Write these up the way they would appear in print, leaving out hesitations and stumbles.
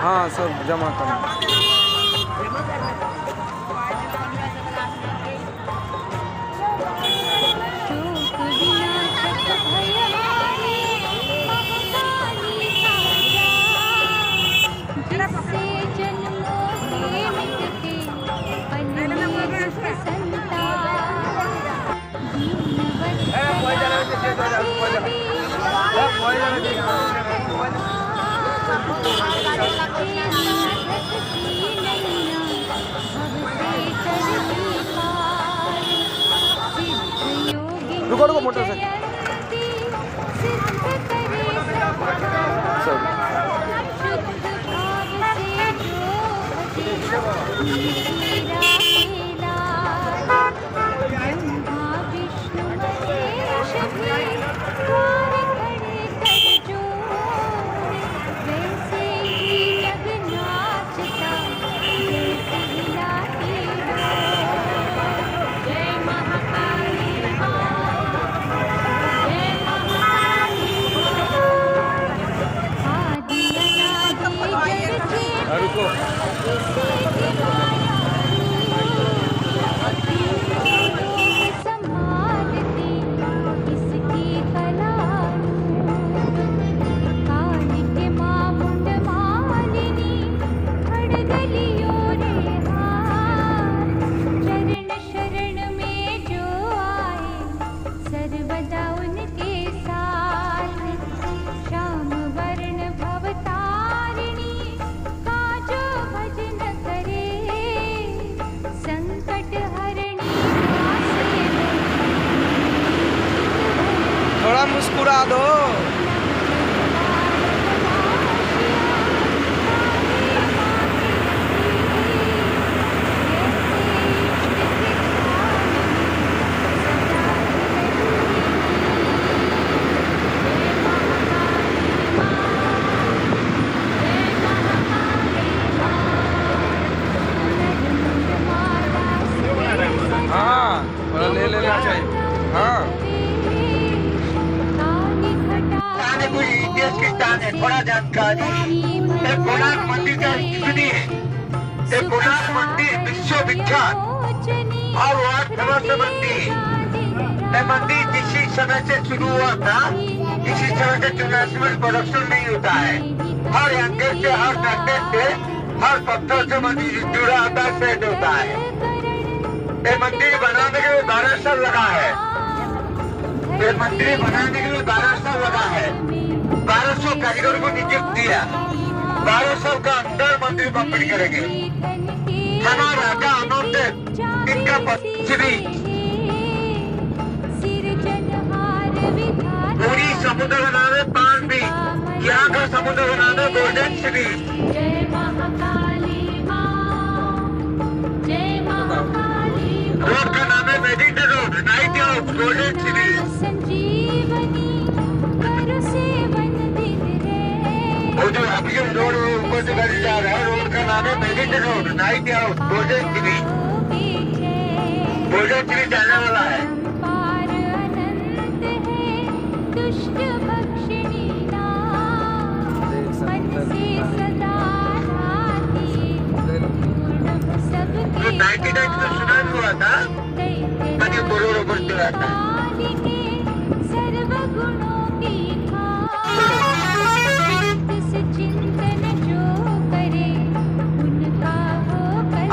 हाँ सब जमा करना। रुको रुको मोटरसाइकिल थोड़ा मुस्कुरा दो। हाँ थोड़ा ले लेना चाहिए। हाँ कोई इतिहास की स्थान है, थोड़ा जानकारी। एक कोणार्क मंदिर का स्थिति है। एक कोणार्क मंदिर विश्वविख्यात और वर्ल्ड मंदिर। ये मंदिर जिसी समय से शुरू हुआ था, इसी समय से 84 में प्रोडक्शन नहीं होता है। हर एंगल से, हर नक्शे से, हर पत्थर से मंदिर जुड़ा होता है, सेट होता है। ये मंदिर बनाने के लिए 12 साल लगा है। ये मंदिर बनाने के लिए 12 साल लगा है। 1200 कारीगर को नियुक्त दिया। 12 साल का अंदर मंदिर कंप्लीट करेंगे। हमारा राजा अनंत इनका पश्चिमी पूरी समुद्र का नाम है पान बीच। यहाँ का समुद्र का नाम है गोल्डन सी बीच। रोड का नाम है meditation road, night out, golden sea beach. वो जो अभी जो रोड ऊपर से गाड़ी जा रहा है, रोड का नाम है meditation road, night out, golden sea beach. Golden sea beach जाने वाला है। तो 99 में सुनामी हुआ था, मैंने बोलो ऊपर चला था।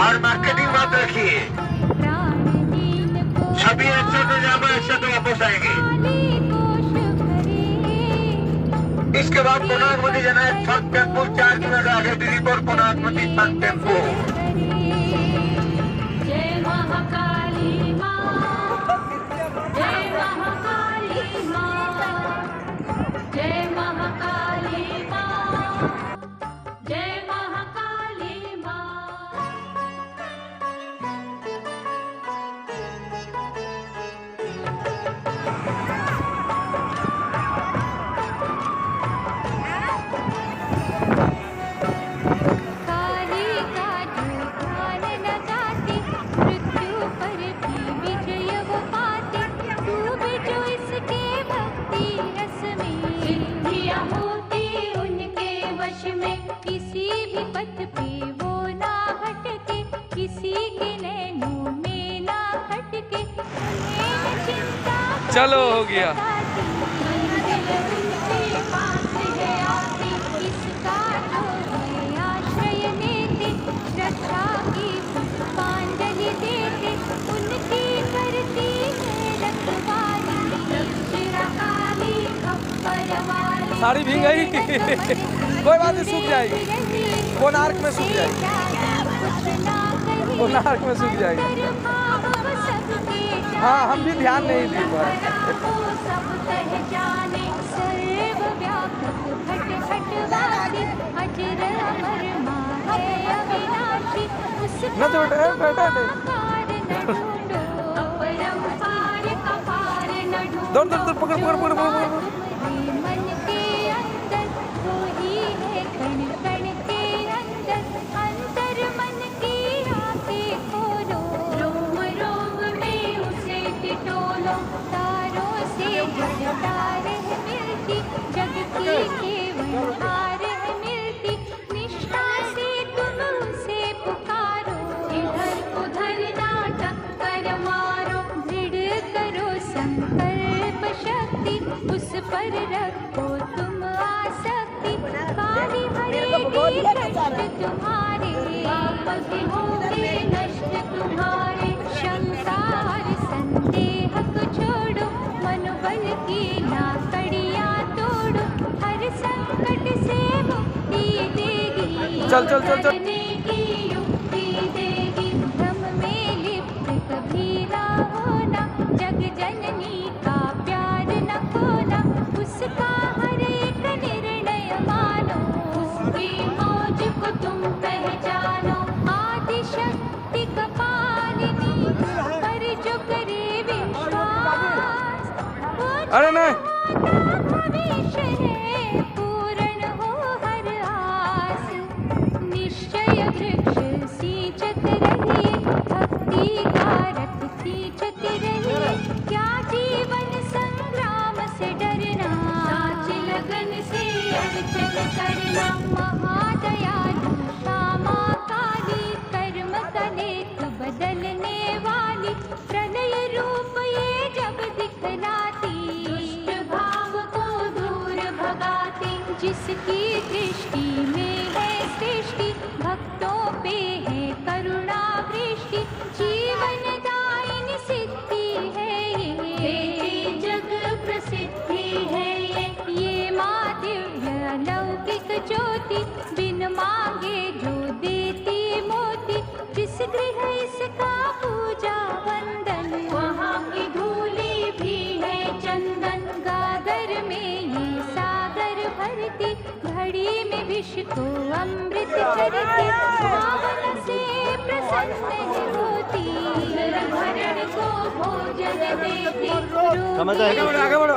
और मार्केटिंग बात रखिए, सभी ऐसे तो जाओ, ऐसे तो वापस आएंगे। इसके बाद कोणार्क मंदिर जाना है। फर्स्ट टेम्पो 4 किलोमीटर आगे दिल्ली पर कोणार्क मंदिर फर्स्ट टेम्पो। चलो हो गया। साड़ी भीग गई कोई बात नहीं, सूख जाएगी, कोणार्क में सूख जाएगी, कोणार्क में सूख जाएगी। हाँ हम भी ध्यान नहीं दी पाए। न तो बेटा दौड़ दौड़ दौड़, पकड़ पकड़ पकड़ पकड़। उस पर रखो तुम आसक्ति, काली भरेगी कष्ट तुम्हारे, पति होंगे नष्ट तुम्हारे। शंका और संदेह को छोड़ो, मनोबल की लाकड़ियाँ तोड़ो, हर संकट से मुक्ति देगी, चल चल चल चल। की युक्ति देगी। भ्रम में लिप्त कभी ना होना, जग जननी का प्यार न खोना, उसका हर एक निर्णय मानो, उसकी मौज को तुम पहचानो। आदि शक्ति कपालिनी पर जो करे विश्वास, अरे नहीं भविष्य है पूर्ण हो हर आस। निश्चय वृक्ष सींचत रहिए, भक्ति का रथ खींचते रहिए, क्या जीवन संग्राम से डरना, साच लगन से अर्चन करना। महादयालु श्यामा काली, कर्म कलेक बदलने वाली, प्रलय रूप ये जब दिखलाती, दुष्ट भाव को दूर भगाती। जिसकी दृष्टि में है सृष्टि, भक्तों पे है करुणा वृष्टि, जीवन दायिनी सिद्धि है ये, जग प्रसिद्धि है ये माँ दिव्य लौकिक ज्योति, बिन मांगे जो देती मोती। जिस गृह इसका पूजा वंदन, वहाँ की धूली भी है चंदन। गागर में ये सागर भरती, घड़ी में विष को अमृत करती, पावन से प्रसन्न होती, भरण को भोजन देती। आगे बढ़ो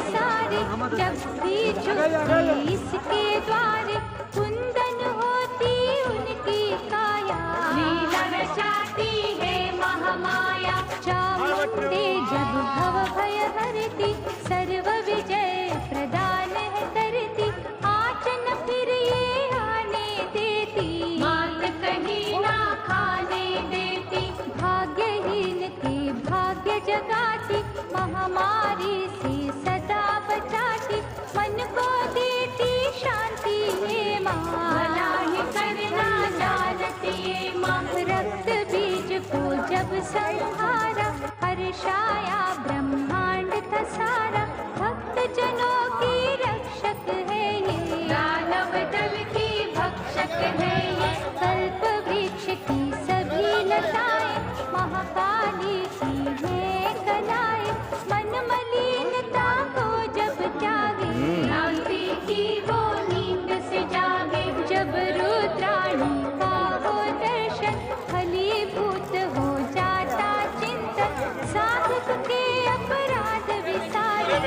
सारे जब भी झुकते इसके द्वारे, कुंदन होती उनकी काया, लीला रचाती है महामाया। चामुंडे जब भव भय हरती, सर्व विजय प्रदान है करती, आचन फिर ये आने देती, मात कहीं ना खाने देती। भाग्यहीन के भाग्य जगाती, महामारी से सदा बचाती, मन को देती शांति ये माँ, भला ही करना जानती ये माँ। रक्त बीज को जब संहारा, हर्षाया ब्रह्मांड था सारा, भक्त जनों की रक्षक है ये, दानव दल की भक्षक है ये। कल्प वृक्ष की सभी लताएं, महाकाली की है कलाएं, मन मलिनता को जब त्यागे, क्रांति की वो नींद से जागे। जब रुद्राणी का हो दर्शन, फलीभूत हो जाता चिंतन, साधक के अपराध विसारे,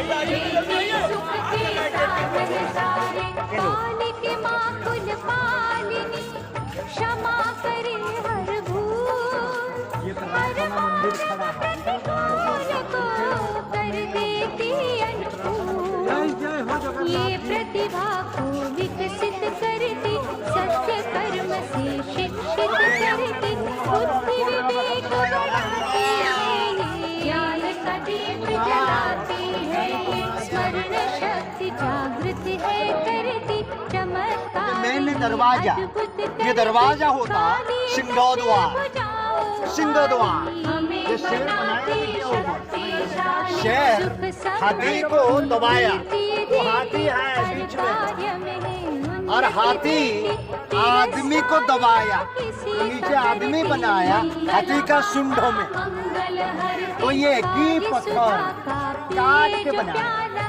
सुख के साधन सारे। काली के माँ कुल पालिनी, क्षमा करे हर भूल, हर मानव प्रतिकूल को कर देती अनुकूल। ये प्रतिभा को विकसित करती, सत्य कर्म से शिक्षित करती, बुद्धि विवेक बढ़ाती है, ज्ञान का दीप जलाती है, स्मरण शक्ति जागृत है करती चमत्कार। मेन दरवाजा, ये दरवाजा होता सिंहद्वार, सिंहद्वार। ये शेर बनाया शेर हाथी को दबाया, वो हाथी है बीच में, और हाथी आदमी को दबाया, तो नीचे आदमी बनाया हाथी का सूंढों में। तो ये घी पत्थर काट के बनाया,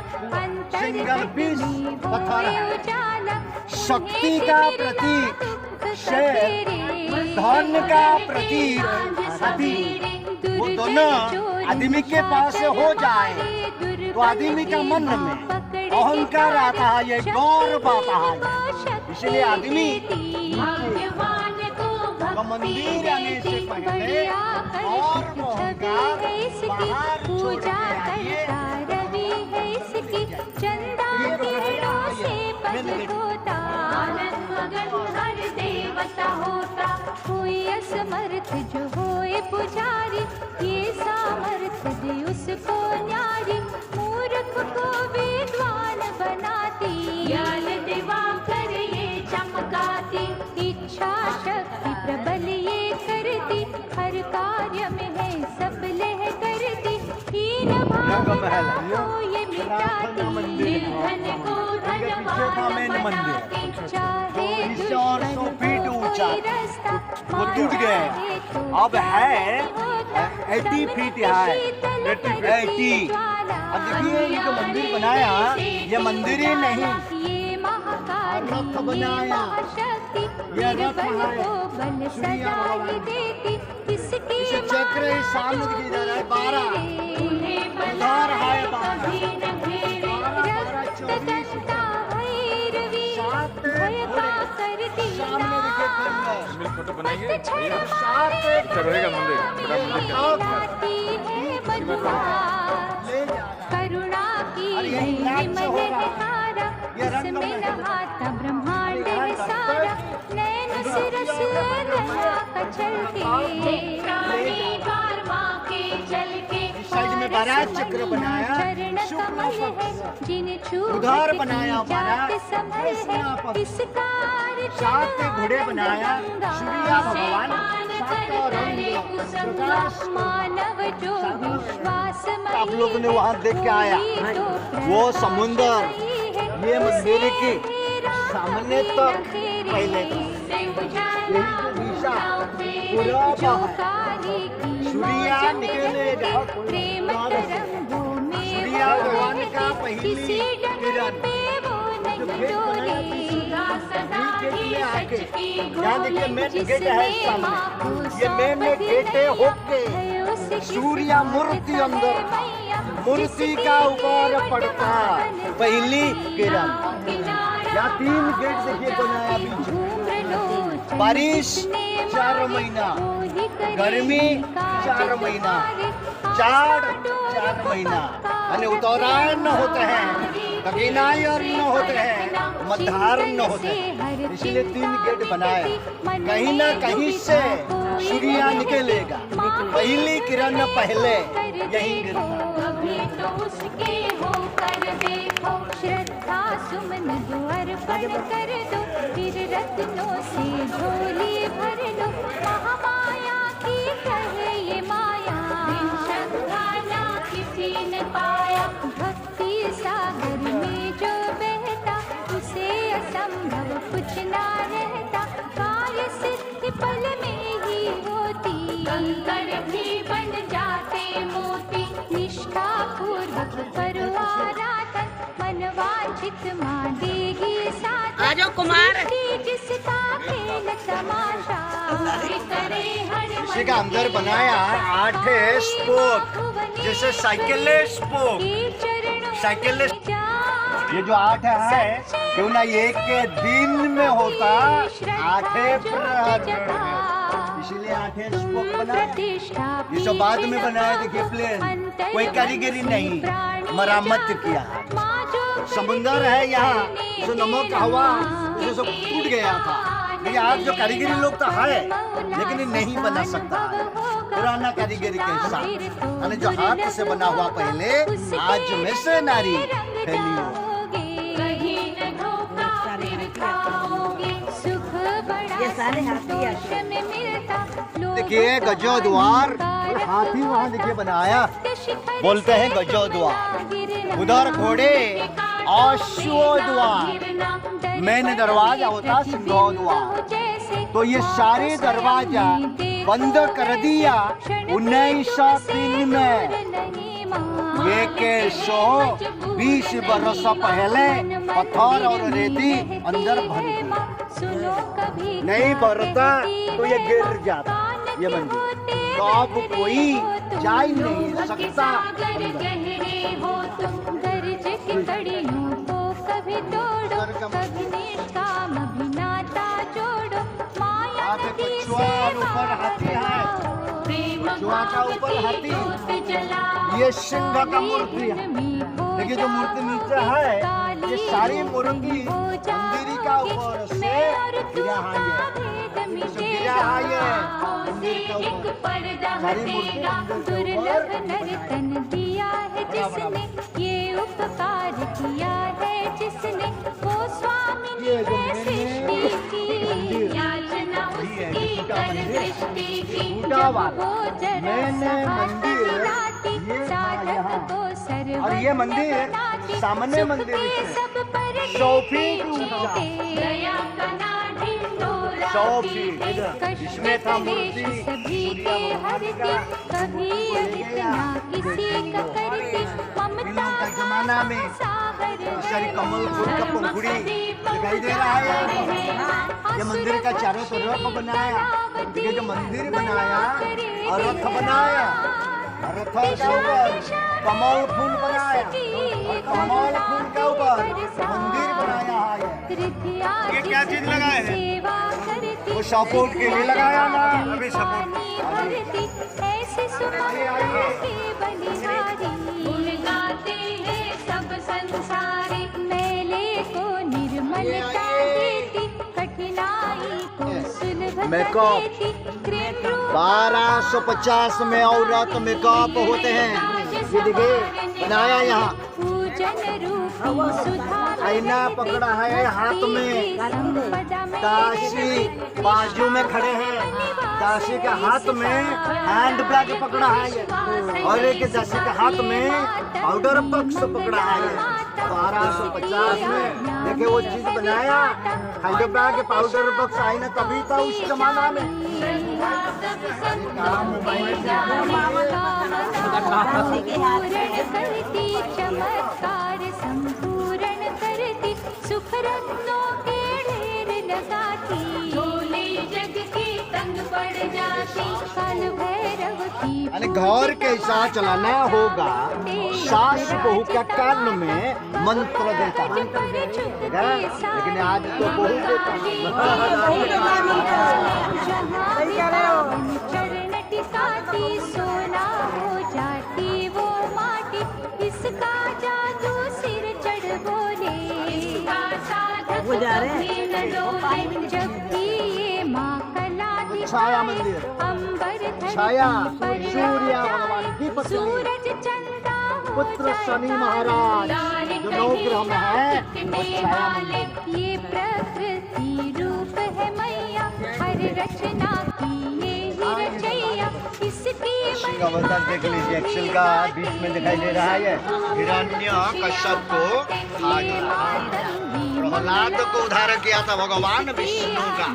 सिंगल पीस पत्थर है। शक्ति का प्रतीक शेर, धन का प्रतीक हाथी। वो दोनों आदमी के पास से हो जाए तो आदमी का मन में अहंकार आता है, ये गौरव आता है। इसलिए आदमी मंदिर आने से पहले और अहंकार बाहर छोड़ के आइए। कोई असमर्थ जो होए पुजारी, ये सामर्थ्य दे उसको न्यारी। मूर्ख को विद्वान बनाती, ज्ञान दिवाकर ये चमकाती। इच्छा शक्ति प्रबल ये करती, हर कार्य में है सबलह करती। हीन भावना को ये मिटाती, निर्धन को धनवान बनाती। चाहे वो टूट गए, अब है 80 फीट है, 80। अब देखिए ये जो मंदिर बनाया, ये मंदिर ही नहीं, रथ बनाया, ये रथ है सूर्य भगवान। इसे चक्र ही सामने दिखाई जा रहा है, 12 उधार है, 12 सामने दिखे फोटो बनाएंगे, सात रहेगा मंदिर, बड़ा मंदिर करुणा की हारा, इसमें नहाता ब्रह्मांड है सारा। नैन सिरस लहरा का चलके, साइड में 12 चक्र बनाया, उधार बनाया, 12 सात घोड़े बनाया, सूर्य भगवान, सात रंग प्रकाश। आप लोगों ने वहाँ देख के आया वो समुंदर, ये मंदिर की सामने तक पहले यही तो दिशा पूरा सूर्य निकलेगा, सूर्य भगवान का पहली किरण आके यहाँ देखिए मेन गेट है सामने, ये मेन गेट है होके सूर्य मूर्ति अंदर, मूर्ति का ऊपर पड़ता पहली किरण। यहाँ 3 गेट देखिए बनाया बीच, बारिश 4 महीना, गर्मी 4 महीना, जाड़ 4 महीना, यानी उत्तरायण होते हैं, दक्षिणायन होते हैं, मध्याह्न होते हैं। इसलिए 3 गेट बनाया, कहीं ना कहीं से सूर्य निकलेगा, पहली किरण पहले यही गिरता। श्रद्धा सुमन दो अर्पण कर दो, फिर रत्नों से झोली भर लो। महामाया की कहे ये माया, श्रद्धा ना किसी ने पाया। भक्ति सागर में जो बहता, उसे असंभव कुछ ना रहता। कार्य सिद्धि पल में ही होती, कंकड़ भी बन जाते मोती। निष्ठा पूर्वक करो आराधन, मनवांछित मां देगी साथ। आ जाओ कुमार, जिसका खेल तमाशा करे हर इसी का अंदर बनाया 8 स्पोक, जैसे साइकिल स्पोक, साइकिल। ये जो 8 है क्यों ना एक के दिन में होता 8 प्रहर, इसीलिए 8 स्पोक बनाया। ये सब बाद में बनाया, देखिए प्लेन, कोई कारीगरी नहीं, मरम्मत किया। समुंदर है यहाँ, जो नमक हवा जो सब टूट गया था, लेकिन आज जो कारीगरी लोग तो है लेकिन नहीं बना सकता। पुराना कारीगरी के साथ, यानी जो हाथ से बना हुआ पहले, आज मिशनरी फैली हो। देखिए गजो द्वार, हाथी वहाँ देखिए बनाया, बोलते हैं गजो द्वार। उधर घोड़े अश्व द्वार, मेन दरवाजा होता सिंह द्वार। तो ये सारे दरवाजा बंद कर दिया 1903 में। ये के 120 बरस पहले पत्थर और रेती अंदर भर दी, नहीं भरता तो ये गिर जाता ये मंदिर, तो अब कोई जा ही नहीं सकता। ऊपर हाथी है, कछुआ का ऊपर हाथी, ये सिंह का मूर्ति है। देखिए जो मूर्ति नीचे है, ये सारी मूर्ति मंदिर का ऊपर से गिरा है, गिरा है मंदिर का ऊपर, सारी मूर्ति मंदिर दिया है जिसने ये उपकार किया है, जिसने वो स्वामी ने सृष्टि की, याचना उसकी कर दृष्टि की, जब वो जरा साधक को सर्व, और ये मंदिर सामान्य मंदिर है, 100 फीट ऊंचा, 100 फीट, इसमें था मूर्ति सूर्य भगवान का। कभी इतना किसी का करती ममता का जमाना में सारी कमल फूल का पंखुड़ी दिखाई दे रहा है। ये मंदिर का चारों तरफ बनाया, देखिए जो मंदिर बनाया और रथ बनाया, रथ के ऊपर कमल फूल बनाया, और कमल फूल के ऊपर मंदिर बनाया है। ये क्या चीज लगाए हैं? वो सपोर्ट के लिए लगाया ना, अभी सपोर्ट। सब संसारी मेले को निर्मलता देती, कठिनाई को सुलभता देती। 1250 में औरत मेकअप होते हैं, ये देखिए बनाया यहाँ। आईना पकड़ा है हाथ में, दासी बाजू में खड़े हैं, दासी के हाथ में हैंड बैग पकड़ा है, और एक दासी के हाथ में पाउडर बॉक्स पकड़ा है। 1250 में देखिए वो चीज बनाया, hand bag powder box I ना कभी था उस जमाना में। चमत्कार संपूर्ण करती, सुख रत्नों के ढेर लगाती, झोली जग की तंग पड़ जाती, काल भैरव की। घर कैसा चलाना होगा, सास बहू के कान में मंत्र देता है, लेकिन आज तो बहू देता चरण टिकाती, सोना हो जाती वो माटी, इसका जादू सिर चढ़ बोले, इसका साधक जब भी ये माँ कला छाया मंदिर, अंबर छाया सूर्य भगवान की पत्नी, सूरज चंदा पुत्र शनि महाराज जो नवग्रह में है, वो छाया मंदिर। ये प्रकृति रूप है मैया, हर रचना की ये ही रचैया, इसकी सिंह अवतार देख लीजिए, एक्सेल का बीच में दिखाई दे रहा है। हिरण्य कश्यप को प्रहलाद को उद्धार किया था भगवान विष्णु का।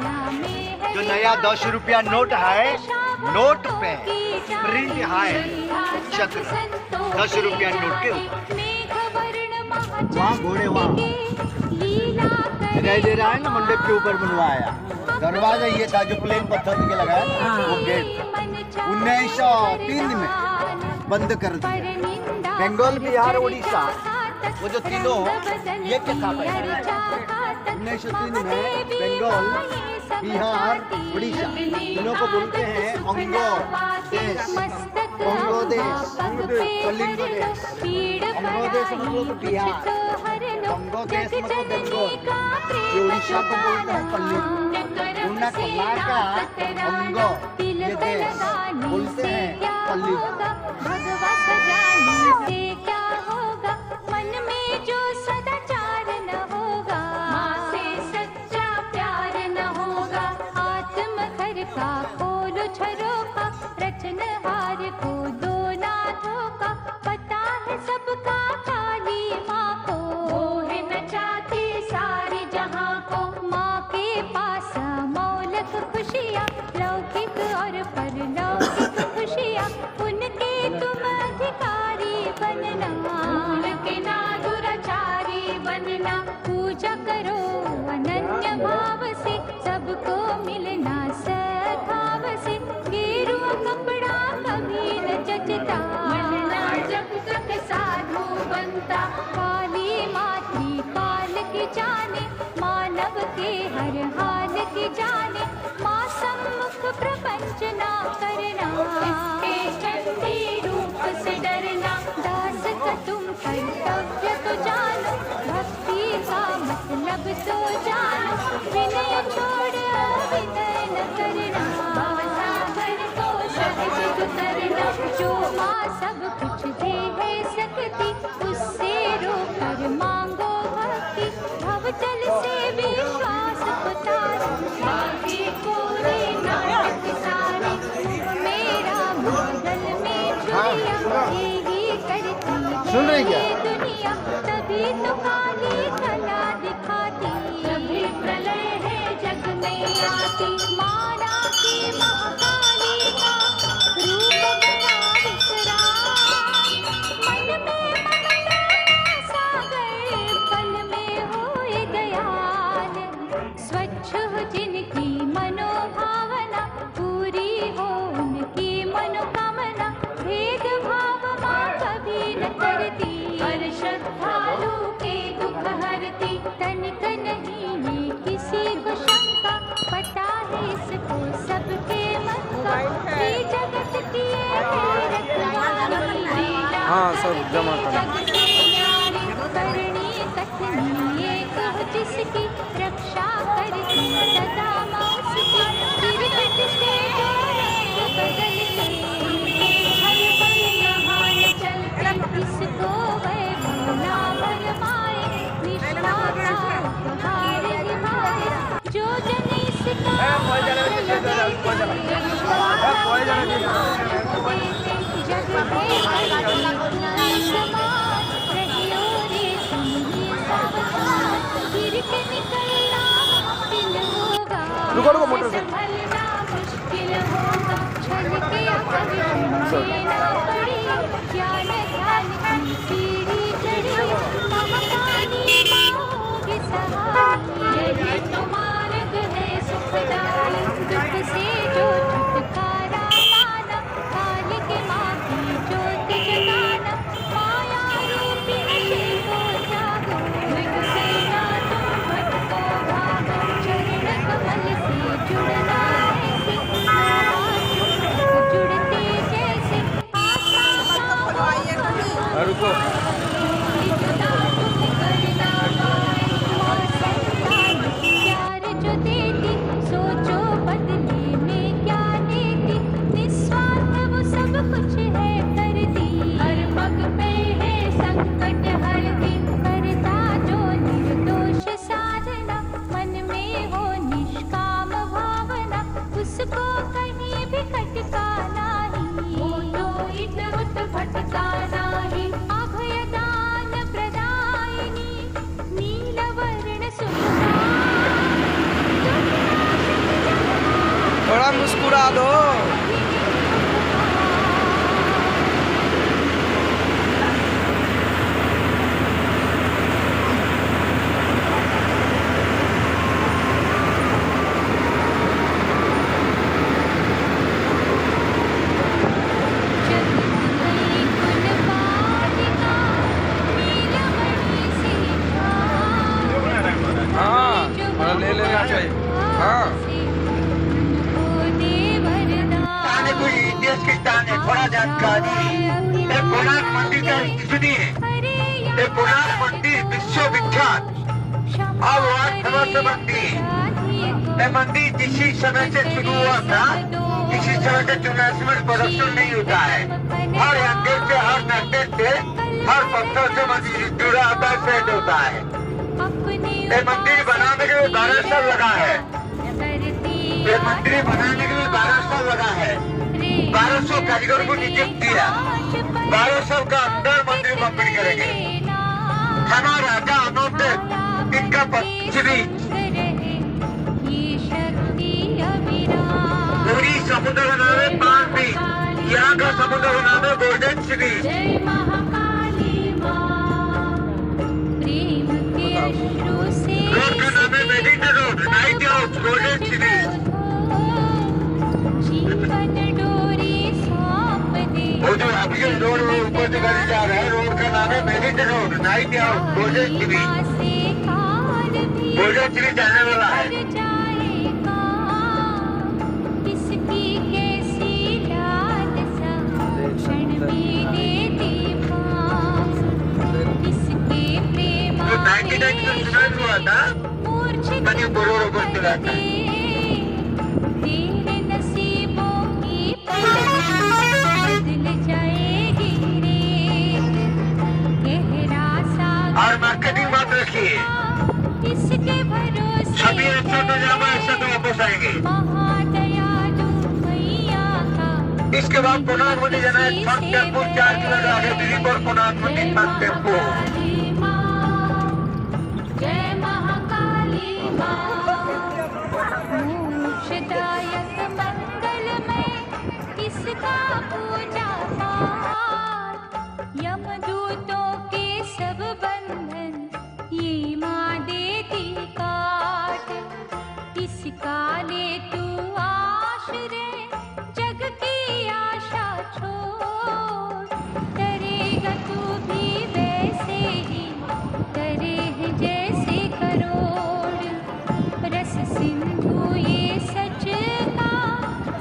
जो नया 10 रुपया नोट है, नोट पे प्रिंट है चक्र 10 रुपया नोट के ऊपर, वहाँ घोड़े वहाँ दिखाई दे रहा है ना, मंडप के ऊपर बनवाया। दरवाजा ये था जो प्लेन पत्थर के लगाया, वो गेट 1903 में बंद कर दिया। बंगाल, बिहार, उड़ीसा, वो जो तीनों ये के था 1903 में बंगाल, बिहार, उड़ीसा तीनों को बोलते हैं अंगो देश, अंगो देश, कलिंग देश। अंगो देश मतलब बिहार, अंगो देश मतलब बंगाल, ये उड़ीसा को बोलते हैं कलिंग, उन्ना कला का अंगो तिलक देश लगाने बोलते से हैं क्या कलयुग। होगा, भगवा सजाने से क्या होगा, मन में जो सदाचार न होगा, माँ से सच्चा प्यार न होगा, आत्म घर का खोलो झरोखा, रचनहार को दो ना धोखा, पता है सबका काली माँ को, वो है नचाती सारी जहाँ को, माँ के पास मौलक खुशियाँ, लौकिक और परलौकिक खुशियाँ, उनके तुम अधिकारी बनना, उनके ना दुराचारी बनना, पूजा करो अनन्य भाव से, सबको मिलना सद्भाव से, गेरुआ कपड़ा कभी न जचता, बनना जब तक साधु बनता, काली मातृ काल की जाने, मानव के हर हाल की जाने, माँ सम्मुख प्रपंच ना करना, इसके चंडी रूप से डरना, दास का तुम कर्तव्य तो जानो, भक्ति का मतलब तो जानो, विनय छोड़ अविनय न करना, भवसागर को सहज उतरना, जो माँ सब कुछ दे है सकती, उससे रोकर मांगो भक्ति, भवजल से विश्वास उतारो, बाकी पूरे नाटक सारे, मेरा भूगल में चुरिया, यही करती सुन रही है क्या? ये दुनिया, तभी तो काली कला दिखाती, तभी प्रलय है जग में आती, माना की महाकाली का रूप बना विश्राम, मन में ममता सागर, पल में होए दयाल, स्वच्छ हो जिनकी मनोभावना, पूरी हो उनकी मनोकामना, भेद भाव माँ कभी न करती, हर श्रद्धालु के दुख हरती, तनिक नहीं है किसी को शंका, पता है इसको सबके मन का, ये जगत की है रखवाली, हाँ, सब जमा करो। जग के न्यारी, करनी कथनी एक हो जिसकी, रक्षा करती सदा माँ उसकी, गिरगिट से जो रंग बदलते, हर पल यहाँ न चलते, इसको वैभव ना भरमाए, निष्ठा का उपहार निभाए, जो जन इसका जग में समान, रहियो रे तुम सावधान, गिर के निकलना मुश्किल होगा, रुको, रुको, मोटर से। संभलना मुश्किल होगा, छल के अगर लेना पड़ी, ज्ञान ध्यान की सीढ़ी चढ़ी, महाकाली माँ होगी सहाय, यही तो मार्ग है सुखदायी, दुख से जो छुटकारा पाना, काल के माँ की ज्योति जगाना, माया रूपी नशे को जागो, मृग सेना तुम भटको भागो, चरण कमल से जुड़ना ऐसे, मोहा जुड़ते जैसे, आशा का रुको, प्यार जो देती, सोचो बदले में क्या देती, निस्वार्थ वो सब कुछ है करती, हर पग पे है संकट हरती, करता जो निर्दोष साधना, मन में हो निष्काम भावना, उसको कहीं भी खटका नहीं, वो तो इधर उधर भटका नहीं, अभयदान प्रदायिनी, नीलवर्ण सुखदा, थोड़ा मुस्कुरा दो। हाँ, थोड़ा ले लेना चाहिए। हाँ, ताने कोई देश के ताने, थोड़ा जानकारी, ये कोणार्क मंदिर का स्थिति है, ये कोणार्क मंदिर विश्वविख्यात, अब 8 वर्ष बनती है, ये मंदिर जिसी समय से शुरू हुआ था, इसी समय से 84 मिनट प्रदर्शन नहीं होता है। हर अंदर से, हर नस्ते से, हर पत्थर से मंदिर जुड़ा होता है, सेट होता है। ये मंदिर बनाने के लिए 12 साल लगा है। ये मंदिर बनाने के लिए 12 साल लगा है। 1200 कारीगर को नियुक्त किया। 12 साल का अंदर मंदिर कंप्लीट करेंगे। हमारा राजा अनोटे इनका पश्चिमी पूरी समुद्र का नाम है पान बीच, यहाँ का समुद्र का नाम है गोल्डन सी बीच। रोड का नाम है meditation road, night house, golden sea beach. वो जो अभी रोड ऊपर से गाड़ी जा रहा है, रोड का नाम है meditation road, night house, golden sea beach. Golden sea beach जाने वाला है। तो 99 में सुनान हुआ था, बनी बरोबर को चला था। और मार्केटिंग बात रखिए, 26 तो जामा ऐसा तो वापस आएंगे। इसके बाद कोणार्क मंदिर जाना है। थक टेम्पो 4 किलोमीटर आगे दिल्ली पर कोणार्क मंदिर, थक टेम्पो। मोक्षदायक मंगलमय इसका पूजा पाठ, यमदूतों के सब बंधन ये माँ देती काट। इसका ले तू आश्रय, जग की आशा छोड़। करेगा तू भी वैसे ही, करे है जैसे करोड़। रस सिंधु ये सच का,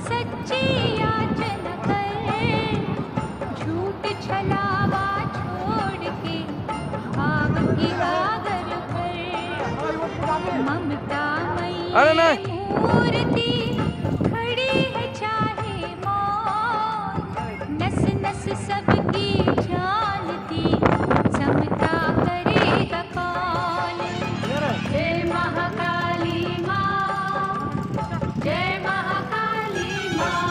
सच्ची याचन कर। झूठ छलावा छोड़ के भाव की आगर पर। ममता मई मूर्ति खड़ी है चाहे मौत। नस नस सबकी जानती, समता करेगा कौन। जय महाकाली माँ, जय महाकाली माँ।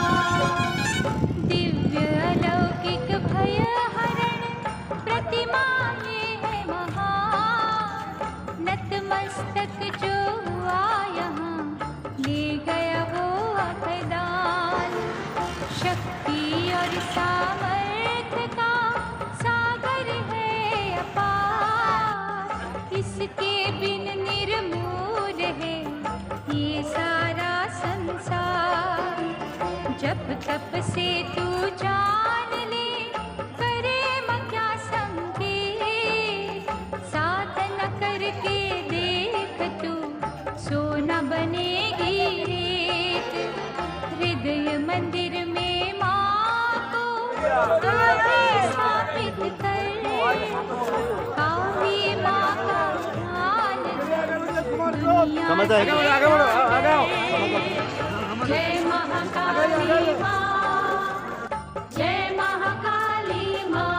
दिव्य अलौकिक भय हरण प्रतिमा ये है महान। नतमस्तक जो हुआ यहाँ, ले गया वो अभयदान। शक्ति और सामर्थ्य का सागर है अपार। इसके बिन निर्मूल है ये सारा संसार। जब तप से तू जान ले, करे क्या संकेत। साधना करके देख तू, सोना बनेगी रेत। हृदय मंदिर में माँ को आगे स्थापित कर। काली माँ का ध्यान कर। समझ आएगा? आगे बढ़ो, आगे आओ। जय महाकाली माँ, जय महाकाली माँ,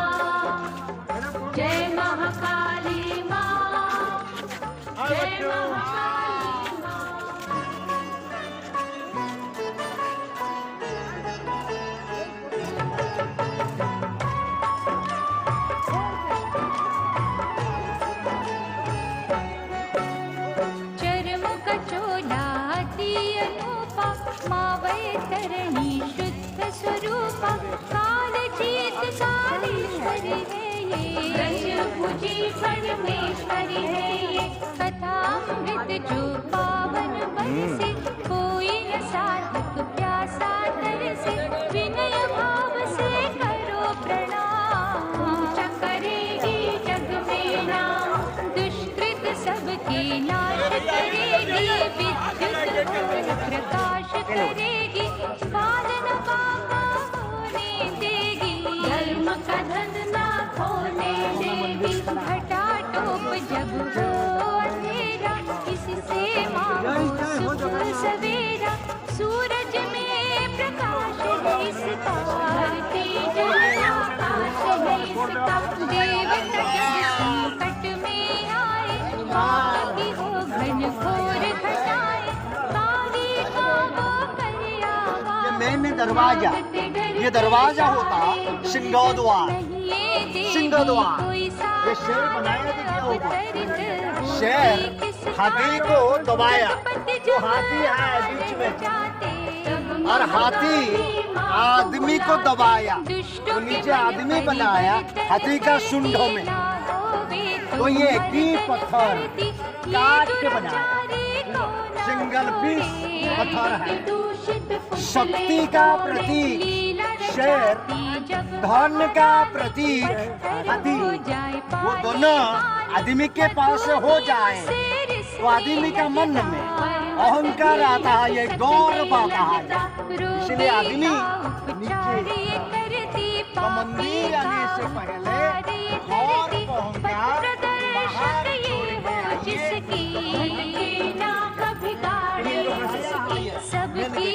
जय महाकाली माँ, जय महाकाली माँ। चर्म का चोला दी अनूपा, माँ वैतरणी शुद्ध स्वरूपा। काल जीत कालेश्वरी है ये, दशभुजी परमेश्वरी है ये। कथामृत जो पावन बन से, कोई न साधक प्यासा तर से। विनय भाव से करो प्रणाम, ऊंचा करेगी जग में नाम। दुष्कृत सबके नाश करेगी, विद्युत हो प्रकाश करेगी। पालन पापा होने देगी, धर्म का धन ना खोने देगी। घटा टोप जब हो अंधेरा, इससे माँ को सुख दरवाजा, ये दरवाजा होता सिंहद्वार। सिंहद्वार ये शेर बनाया देखिए ऊपर, शेर हाथी को दबाया, तो हाथी है बीच में, और हाथी आदमी को दबाया, तो नीचे आदमी बनाया हाथी का सूंढों में। तो ये एक ही पत्थर काट के बनाया, सिंगल पीस पत्थर है। शक्ति का प्रतीक शेर, धन का प्रतीक हाथी, वो दोनों आदमी के पास हो जाए तो आदमी का मन में अहंकार आता है, ये गौरव आता है। इसलिए आदमी नीचे तो मंदिर आने से पहले और अहंकार बाहर छोड़ के आइए। सबकी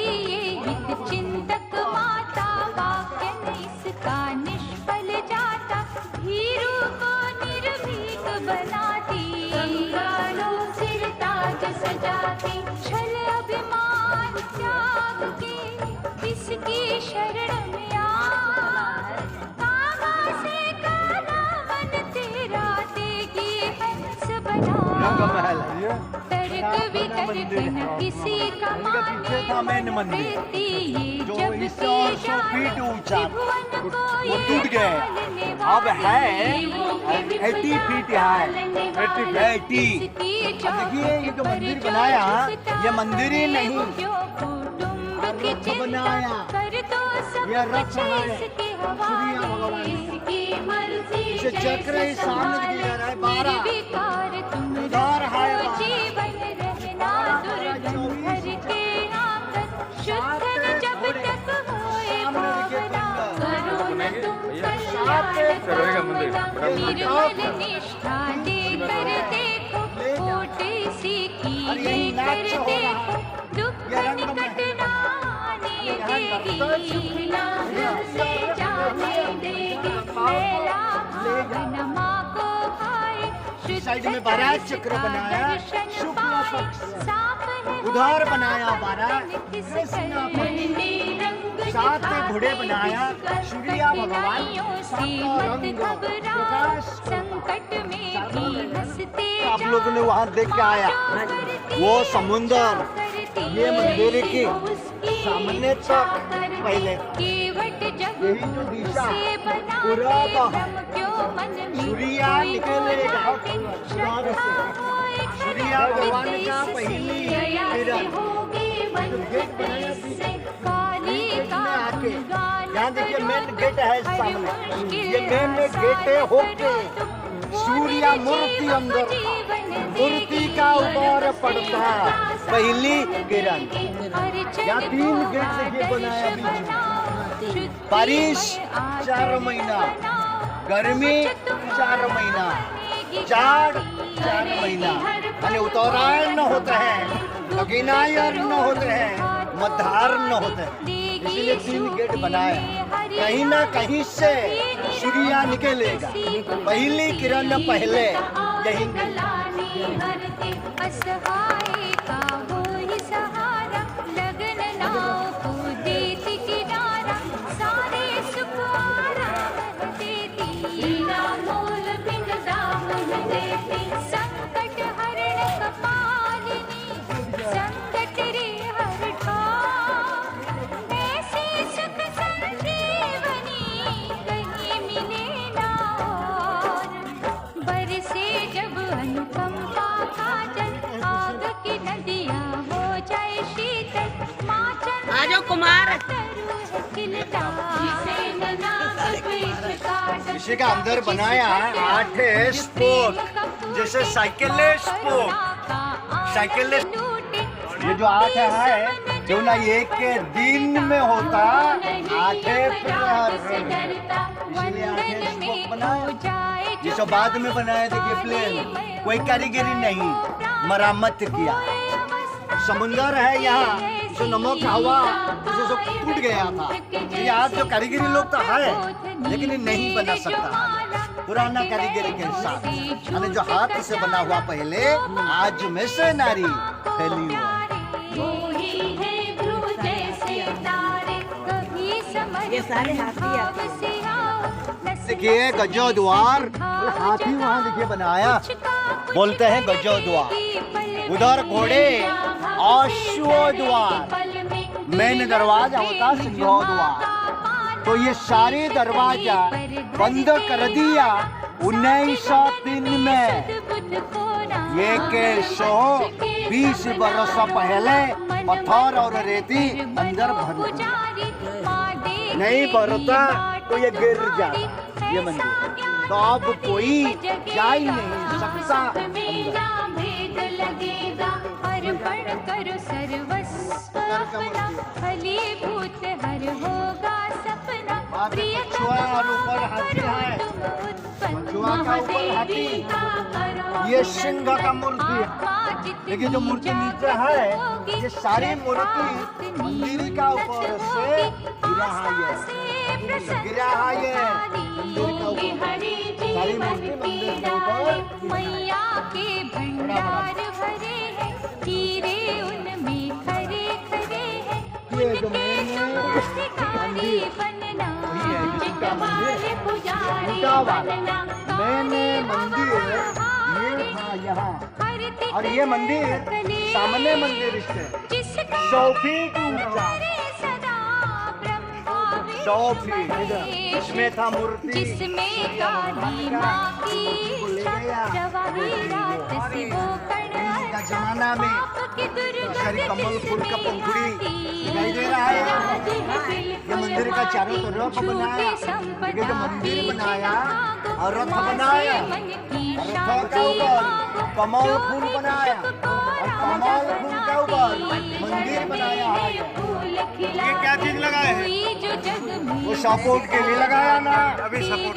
हित चिंतक माता, वाक्य इसका निष्फल जाता, भीरू को निर्भीक बनाती, कंगालों सिर ताज सजाती, छल अभिमान त्याग के इसकी शरण में आ, कागा से काला मन तेरा देगी हंस बना। तर्क वितर्क न किसी का पीछे था मेन मंदिर जो इससे 100 फीट ऊंचा, वो टूट गए, अब है 80 फीट है, 80। देखिए ये जो मंदिर बनाया, ये मंदिर ही नहीं, रथ बनाया, ये रथ है सूर्य भगवान, इसे चक्र ही सामने दिया रहा है 12, उधार है निष्ठा देकर देखो, कोट सीखी लेकर देखो, दुख निकट नाने देगी, नाम से जाने देगी, मेला भाव नमा को भाए। साइड में 12 चक्र बनाया, शुक्ल पक्ष उधार बनाया 12, कृष्ण पक्ष 7 घोड़े बनाया, सूर्य भगवान 7 रंग प्रकाश। संकट में भी हंसते आप लोगों ने वहाँ देख के आया वो समुंदर, ये मंदिर की सामने तक पहले यही जो दिशा पूरा सूर्य निकलेगा सूर्य भगवान का पहली आके यहाँ देखिए मेन गेट है सामने, ये मेन गेट होके सूर्य मूर्ति अंदर था, मूर्ति का ऊपर पड़ता पहली किरण। यहाँ 3 गेट देखिए बनाया बीच में, बारिश 4 महीना, गर्मी 4 महीना, जाड़ 4 महीना, यानी उत्तरायण होते हैं, दक्षिणायन होते हैं, मध्याह्न होते हैं, इसलिए 3 गेट बनाया। कहीं ना कहीं से सूर्य निकलेगा, पहली किरण पहले यही संकट हरण कपालिनी, संकट रे हरठा, ऐसे सुख संजीवनी कहीं मिले ना और। बरसे जब अनुकंपा का जल, आग की नदियाँ हो जाए शीतल, माचल आ जाओ कुमार। खिलता इसी का अंदर बनाया 8 स्पोक, जैसे साइकिल स्पोक, साइकिल ये जो 8 है जो ना एक के दिन में होता 8 प्रहर, इसलिए 8 स्पोक बनाया। जिसे बाद में बनाया देखिए प्लेन, कोई कारीगरी नहीं, मरम्मत किया। समुंदर है यहाँ, जो नमक हवा जो टूट गया था, ये आज जो कारीगरी लोग तो है लेकिन नहीं बना सकता पुराना कारीगरी के साथ, यानी जो हाथ से बना हुआ पहले, आज में से नारी फैली हुई। ये सारे हाथी आते हैं। देखिए गजो द्वार, हाथी वहाँ देखिए बनाया, बोलते हैं गजो द्वार। उधर घोड़े अश्व द्वार, मेन दरवाजा होता सिंह द्वार। तो ये सारे दरवाजा बंद कर दिया 1903 में। ये के 120 बरस पहले पत्थर और रेती अंदर भर दिया। नहीं भरता तो ये गिर जाता ये मंदिर, तो अब कोई जा ही नहीं सकता अंदर। अर्पण करो सर्वस्व अपना, फलीभूत हर होगा सपना। प्रिय कछुआ और ऊपर हाथी है, कछुआ का ऊपर हाथी, ये सिंह का मूर्ति है। लेकिन जो मूर्ति नीचे है, ये सारी मूर्ति मंदिर का ऊपर से गिरा है, ये गिरा है, ये मंदिर का ऊपर सारी मूर्ति मंदिर के ऊपर। मैया के भंडार भरे हैं, हीरे उनमें खरे खरे हैं। ये जो मेन शिकारी बनना, जितवाले पुजारी बनना। मैंने मंदिर ये था यहाँ, और ये मंदिर सामने मंदिर से 100 फीट ऊंचा, 100 फीट इसमें था मूर्ति। जिसमें काली माँ की जवाहिरात से वो का जमाना में सारी कमल फूल का पंखुड़ी दिखाई दे रहा है। ये मंदिर का चारों तरफ बनाया, ये जो मंदिर बनाया और रथ बनाया, रथ का ऊपर कमल फूल बनाया, और कमल फूल के ऊपर मंदिर बनाया है। ये क्या चीज लगाए हैं? वो सपोर्ट के लिए लगाया ना, अभी सपोर्ट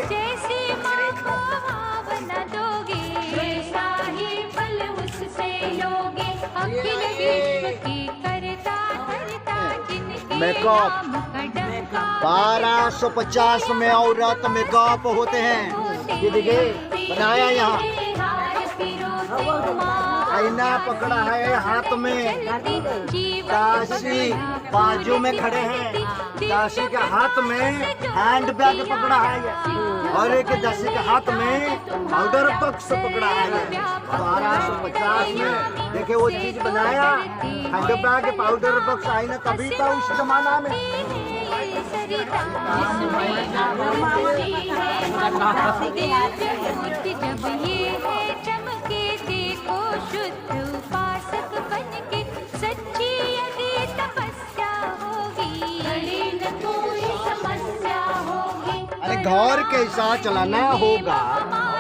जैसे माँ को भावना दोगे, वैसा ही फल उससे लोगे। अखिल विश्व की करता धरता, जिनके मेकअप नाम का डंका 1250 में औरत मेकअप होते हैं। ये देखिए बनाया यहाँ, आईना पकड़ा है हाथ में, दासी बाजू में खड़े हैं, दासी के हाथ में हैंड बैग पकड़ा है, और एक दासी के हाथ में पाउडर बॉक्स पकड़ा है। 1250 में देखिए वो चीज बनाया, हैंड बैग पाउडर बॉक्स आईना तभी था उस जमाना में। जब ये है चमके, देखो शुद्ध उपासक बनके, सच्ची यदि तपस्या होगी, न कोई समस्या होगी। अरे घर कैसा चलाना होगा,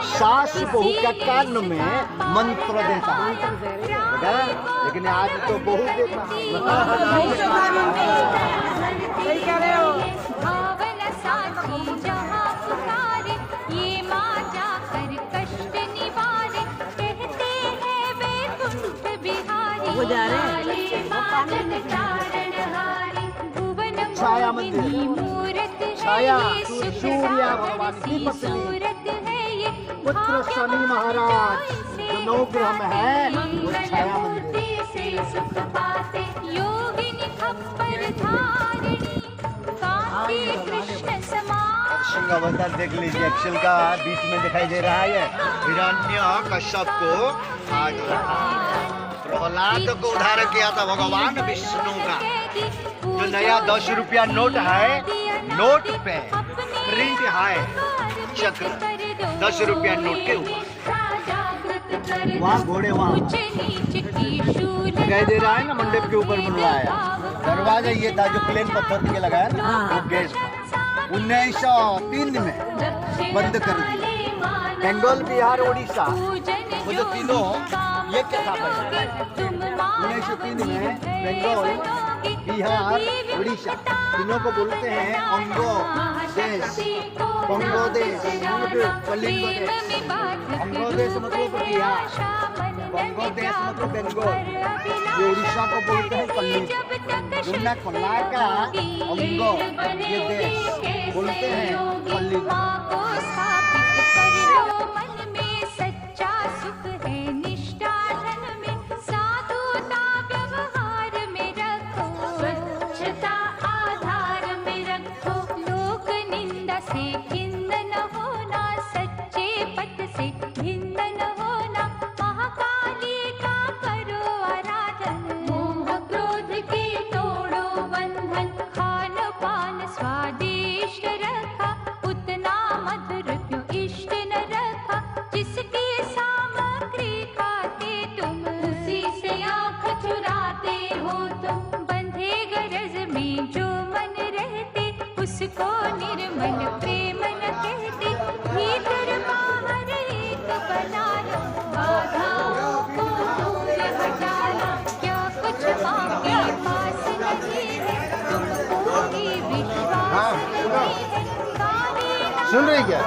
सास बहू के कान में मंत्र देता है, लेकिन आज तो बहू देता भावना साची जहाँ पुकारे, ये माँ जाकर कष्ट निवारे। कहते हैं वैकुंठ बिहारी, काली माँ जगतारणहारी। भुवन छाया मंदिर, मोहिनी मूरत है छाया ये, सुख सूर्या भगवान की सी पत्नी, सूरत है ये। पुत्र शनि महाराज जो नवग्रह में है, वो छाया मंदिर। से सुख पाते, योगिनी खप्पर धारिणी, कांति कृष्ण समान। सिंह अवतार देख लीजिए, एक्सेल का बीच में दिखाई दे रहा है। हिरण्य कश्यप को खा गया, प्रहलाद को उद्धार किया था भगवान विष्णु का। जो नया 10 रुपया नोट है, नोट पे प्रिंट है चक्र 10 रुपया नोट के ऊपर। वहाँ घोड़े वहाँ दिखाई दे रहा है ना, मंडप के ऊपर बनवाया। दरवाजा ये था जो प्लेन पत्थर के लगाया ना, वो गेट था। 1903 में बंद कर दिया। बंगाल, बिहार, उड़ीसा, वो जो तीनों ये क्या था 1903 में बंगाल, बिहार, उड़ीसा तीनों को बोलते हैं अंगो देश, बंगो देश, कलिंग देश। अंगो देश मतलब बिहार, बंगो देश मतलब बंगाल, ये उड़ीसा को बोलते हैं कलिंग। दुनिया कोला का अंगो ये देश बोलते हैं कलिंग। मन में सच्चा सुख है, निष्ठा धन में, साधुता व्यवहार में रखो। सुन रही क्या?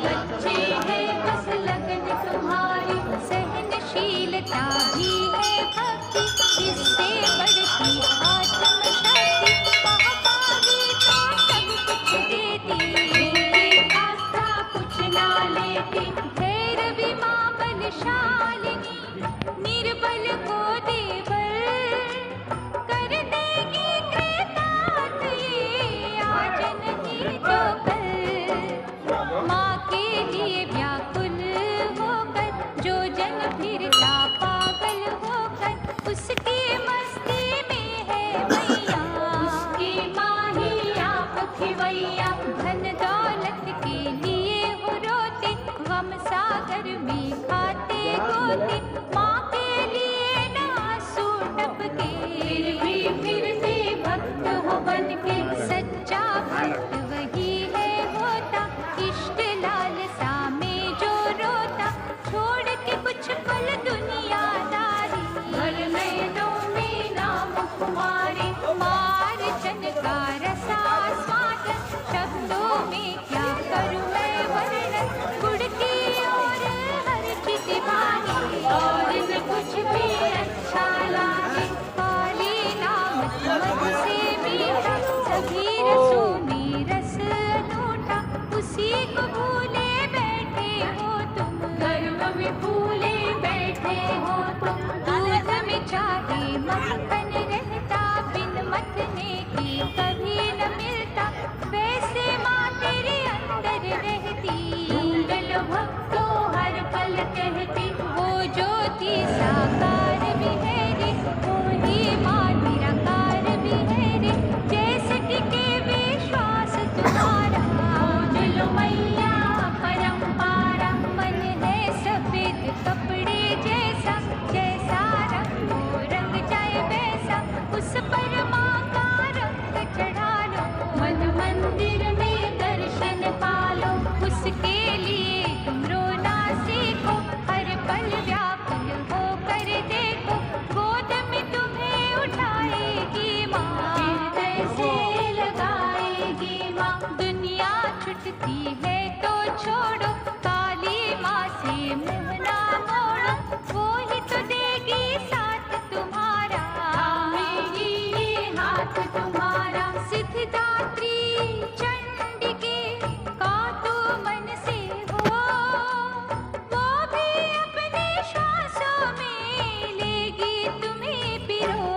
अच्छे है बस लगन तुम्हारी, सहनशीलता भी है भक्ति, इससे बढ़ती आत्मशक्ति, महाकाली तो सब कुछ देती, आस्था कुछ ना लेती, भैरवी मां बलशालिनी, निर्बल को देवर कर देगी कृतार्थ, ये आज नहीं जो कल, माँ के लिए व्याकुल होकर जो जन फिरता पागल होकर, उसकी मस्ती में है मैया, उसकी माँ ही आप खिवैया, धन दौलत के लिए हो रोते, गम सागर में खाते गोते, माँ के लिए न आंसू टपके, फिर भी भक्त हो बनके, सच्चा भक्त वही है होता, इष्ट लालसा में जो रोता, छोड़ के कुछ पल दुनियादारी, भर नयनों में नाम कुमारी, मार चन का रसा स्वादन, शब्दों में क्या करूं मैं वर्णन, गुड़ की और हर चीज भानी, और न कुछ भी अच्छा लागे, काली नाम मत से मीठा, सभी रसों में रस अनूठा, उसी को भूले बैठे हो तुम, गर्व में भूले बैठे हो तुम, दूध में चाहे मक्खन रहता, बिन मथने की कभी न मिलता, वैसे माँ तेरे अंदर रहती, ढूंढ भक्तों हर पल कहती, वो ज्योति साकार भी है रे, वो ही माँ निराकार भी है रे, जैसे टिके विश्वास तुम्हारा, बोलो मैया परंपारा, मन है सफेद कपड़े जैसा, जैसा रंग हो रंग जाए वैसा, उस पर माँ का रंग चढ़ा लो, मन मंदिर में दर्शन पालो, उसके लिए तुम रोना सीखो, हर पल व्याकुल होकर देखो, गोद में तुम्हें उठाएगी माँ, हृदय से लगाएगी माँ, दुनिया छुटती है तो छोड़ो, काली माँ से मुँह ना मोड़ो, वो ही तो देगी साथ तुम्हारा, थामेगी ये हाथ तुम्हारा, सिद्धिदात्री चंडिके का तू मन से हो, वो भी अपने श्वासों में लेगी तुम्हें पिरो,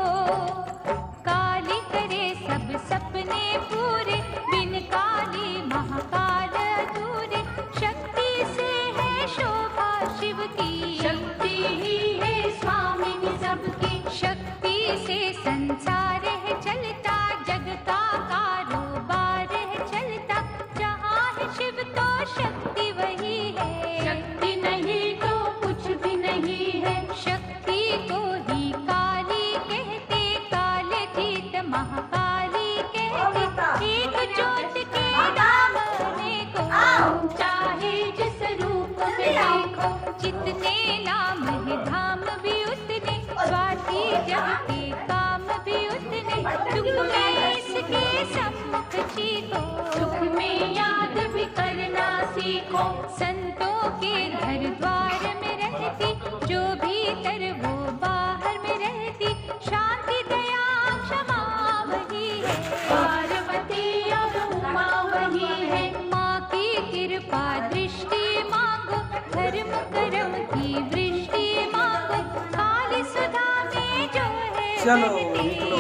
काली करे सब सपने पूरे, बिन काली महाकाल अधूरे, शक्ति से है शोभा शिव की, शक्ति ही है स्वामिनी सबकी, शक्ति से संसार है चलता, जग का कारोबार है चलता, जहाँ है शिव तो शक्ति वही है, शक्ति नहीं तो कुछ भी नहीं है, शक्ति को ही काली कहते, काले जीत महाकाली कहते, एक ज्योत के नाम को, चाहे जिस रूप में देखो, जितने नाम है धाम भी उतने, स्वाति जग के काम भी उतने, दुख में इसके सम्मुख चीखो, सुख में याद भी करना सीखो, संतों के घर द्वार में रहती, जो भीतर वो बाहर में रहती, शांति दया क्षमा वही है, पार्वती और उमा वही है, माँ की कृपा दृष्टि मांगो, धर्म कर्म की वृष्टि मांगो, काली सुधा में जो है चलो, रहते, निकलो।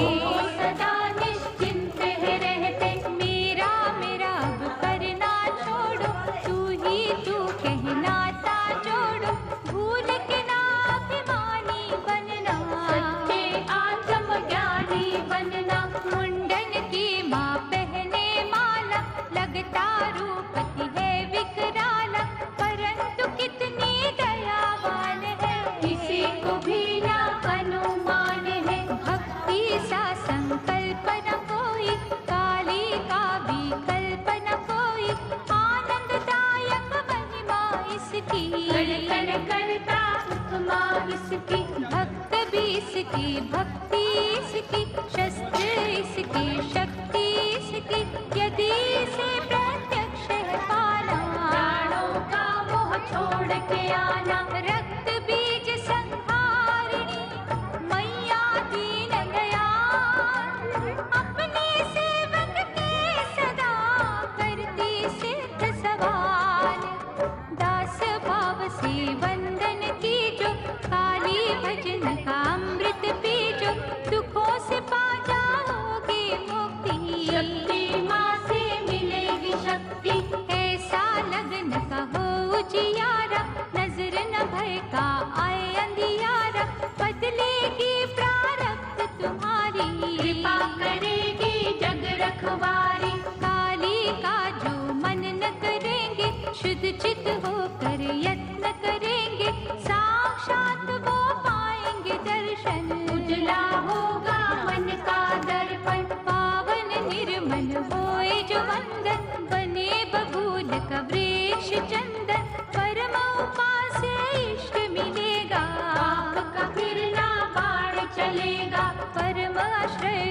सदा निश्चिंत है रहते, मेरा मेरा अब करना छोड़ो, तू ही तू कहना ता जोड़ो, भूल के ना अभिमानी बनना, सच्चे आत्मज्ञानी बनना, मुंडन की माँ पहने माला, लगता रूपति है विकराला, परंतु कितनी दयावान है, किसी को भी ना अनुमान है, भक्ति सा संकल्प न कोई, काली का विकल्प न कोई, आनंददायक महिमा इसकी, कण कण करता उपमा इसकी, भक्त भी इसकी भक्ति इसकी, शस्त्र इसकी शक्ति इसकी, यदि इसे प्रत्यक्ष द्वारे। काली का जो मन न करेंगे, शुद्ध चित होकर यत्न करेंगे, साक्षात वो पाएंगे दर्शन। उजला होगा मन का दर्पण, पावन निर्मल होए जो वंदन, बने बबूल का वृक्ष चंदन, परम उपास इष्ट मिलेगा, आपका फिर ना बाढ़ चलेगा। परम आश्रय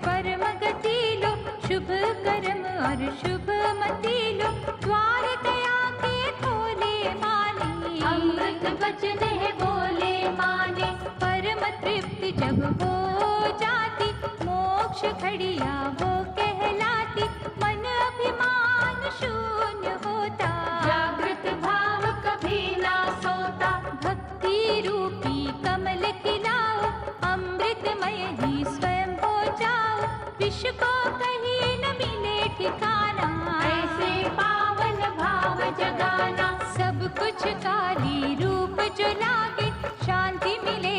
परम गति लो, शुभ कर्म और शुभ मति लो, द्वार दया के खोले माने, अमृत वचन है बोले माने। परम तृप्ति जब हो जाती, मोक्ष घड़िया वो कहलाती, मन अभिमान शून्य होता, जागृत भाव कभी ना सोता। भक्ति रूपी कमल खिलाओ, अमृतमय ही स्वयं हो जाओ, विश्व को कहीं न मिले ठिकाना, ऐसे पावन भाव जगाना। सब कुछ काली रूप जो लागे, शांति मिले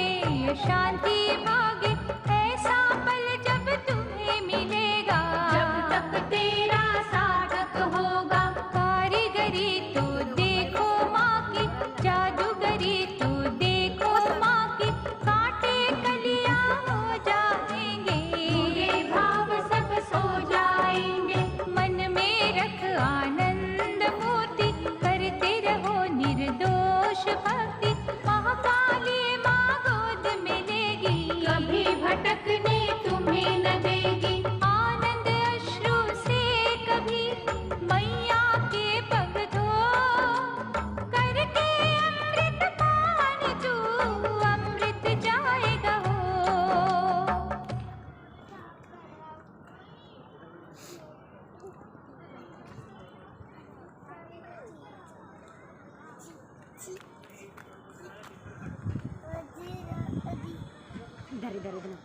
शांति भागे, ऐसा पल जब तुम्हें मिलेगा, जब तक तेरा साधक होगा। कारीगरी तो देखो माँ की, जादूगरी तो देखो माँ की, कांटे कलियां हो जाएंगे, पूरे भाव सब सो जाएंगे। मन में रख आनंद मोती, करते रहो निर्दोष भक्ति, महाकाली माँ गोद में लेगी, कभी भटकने तुम्हें न देगी। आनंद अश्रु से कभी मैया के पग धो, करके अमृत पान तू अमृत जाएगा हो। इधर इधर इधर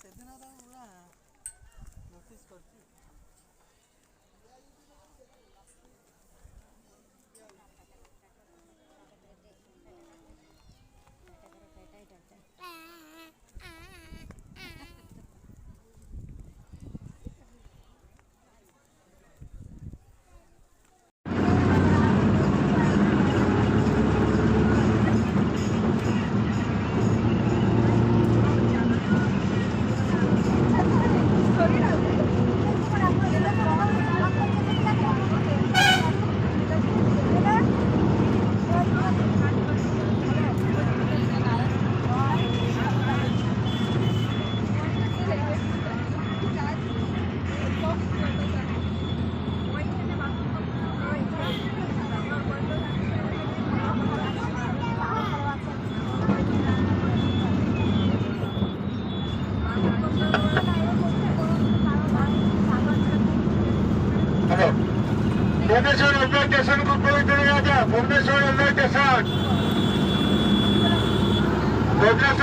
ସେଦିନ ତ ପୁରା ନୋଟିସ୍ କରିଛି। भुवनेश्वर रेलवे स्टेशन को कोई दूर आ जाए। Bhubaneswar railway station, Bhubaneswar